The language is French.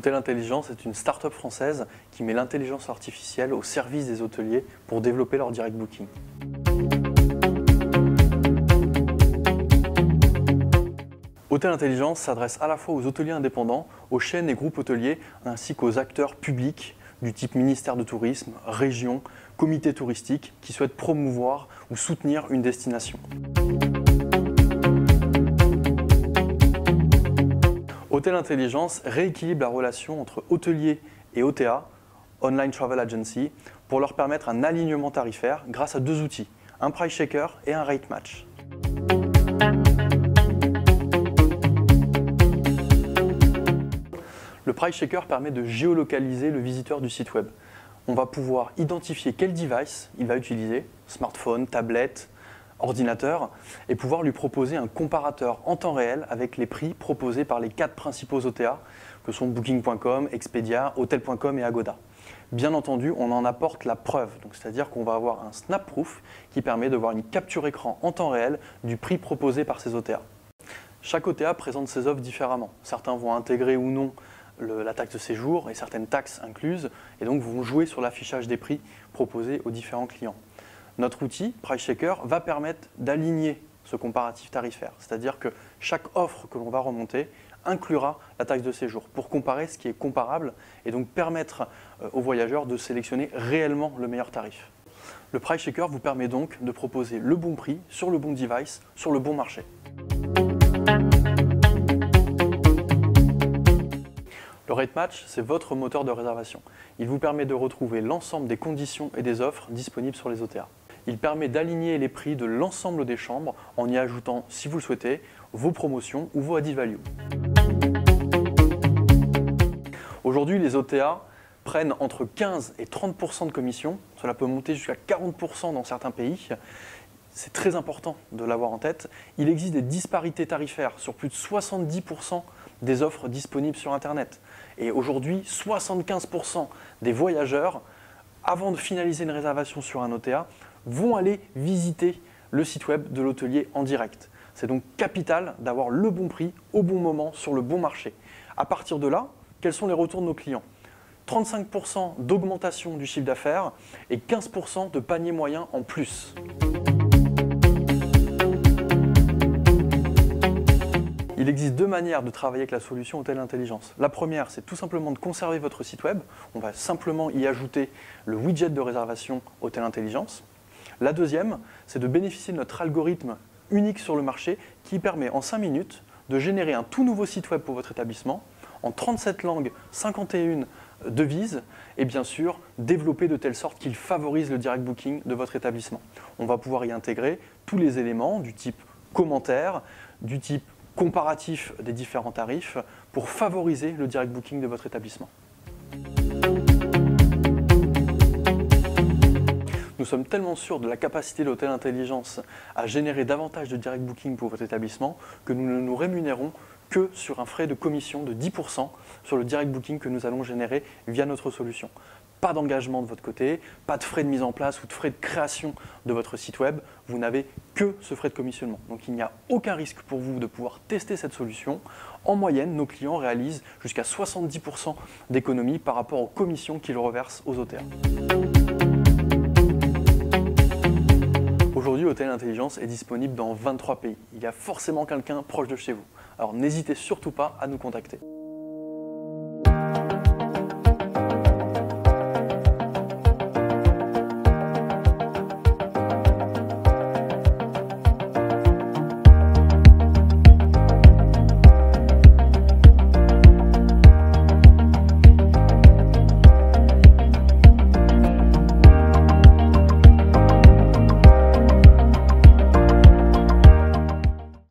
Hôtel Intelligence est une start-up française qui met l'intelligence artificielle au service des hôteliers pour développer leur direct booking. Hôtel Intelligence s'adresse à la fois aux hôteliers indépendants, aux chaînes et groupes hôteliers, ainsi qu'aux acteurs publics du type ministère de tourisme, région, comité touristique qui souhaitent promouvoir ou soutenir une destination. Hôtel Intelligence rééquilibre la relation entre hôteliers et OTA, Online Travel Agency, pour leur permettre un alignement tarifaire grâce à deux outils, un price checker et un rate match. Le price checker permet de géolocaliser le visiteur du site web. On va pouvoir identifier quel device il va utiliser, smartphone, tablette, ordinateur, et pouvoir lui proposer un comparateur en temps réel avec les prix proposés par les 4 principaux OTA, que sont Booking.com, Expedia, Hotel.com et Agoda. Bien entendu, on en apporte la preuve, c'est-à-dire qu'on va avoir un snap proof qui permet de voir une capture écran en temps réel du prix proposé par ces OTA. Chaque OTA présente ses offres différemment. Certains vont intégrer ou non la taxe de séjour et certaines taxes incluses, et donc vont jouer sur l'affichage des prix proposés aux différents clients. Notre outil, Price Checker, va permettre d'aligner ce comparatif tarifaire, c'est-à-dire que chaque offre que l'on va remonter inclura la taxe de séjour pour comparer ce qui est comparable et donc permettre aux voyageurs de sélectionner réellement le meilleur tarif. Le Price Checker vous permet donc de proposer le bon prix sur le bon device, sur le bon marché. Le Rate Match, c'est votre moteur de réservation. Il vous permet de retrouver l'ensemble des conditions et des offres disponibles sur les OTA. Il permet d'aligner les prix de l'ensemble des chambres en y ajoutant, si vous le souhaitez, vos promotions ou vos added value. Aujourd'hui, les OTA prennent entre 15 et 30% de commission. Cela peut monter jusqu'à 40% dans certains pays. C'est très important de l'avoir en tête. Il existe des disparités tarifaires sur plus de 70% des offres disponibles sur Internet. Et aujourd'hui, 75% des voyageurs, avant de finaliser une réservation sur un OTA, vont aller visiter le site web de l'hôtelier en direct. C'est donc capital d'avoir le bon prix au bon moment sur le bon marché. À partir de là, quels sont les retours de nos clients ? 35% d'augmentation du chiffre d'affaires et 15% de panier moyen en plus. Il existe deux manières de travailler avec la solution Hôtel Intelligence. La première, c'est tout simplement de conserver votre site web. On va simplement y ajouter le widget de réservation Hôtel Intelligence. La deuxième, c'est de bénéficier de notre algorithme unique sur le marché qui permet en 5 minutes de générer un tout nouveau site web pour votre établissement en 37 langues, 51 devises et bien sûr développer de telle sorte qu'il favorise le direct booking de votre établissement. On va pouvoir y intégrer tous les éléments du type commentaire, du type comparatif des différents tarifs pour favoriser le direct booking de votre établissement. Nous sommes tellement sûrs de la capacité de l'Hôtel Intelligence à générer davantage de direct booking pour votre établissement que nous ne nous rémunérons que sur un frais de commission de 10% sur le direct booking que nous allons générer via notre solution. Pas d'engagement de votre côté, pas de frais de mise en place ou de frais de création de votre site web, vous n'avez que ce frais de commissionnement. Donc il n'y a aucun risque pour vous de pouvoir tester cette solution. En moyenne, nos clients réalisent jusqu'à 70% d'économie par rapport aux commissions qu'ils reversent aux OTA. Aujourd'hui, Hôtel Intelligence est disponible dans 23 pays. Il y a forcément quelqu'un proche de chez vous. Alors n'hésitez surtout pas à nous contacter.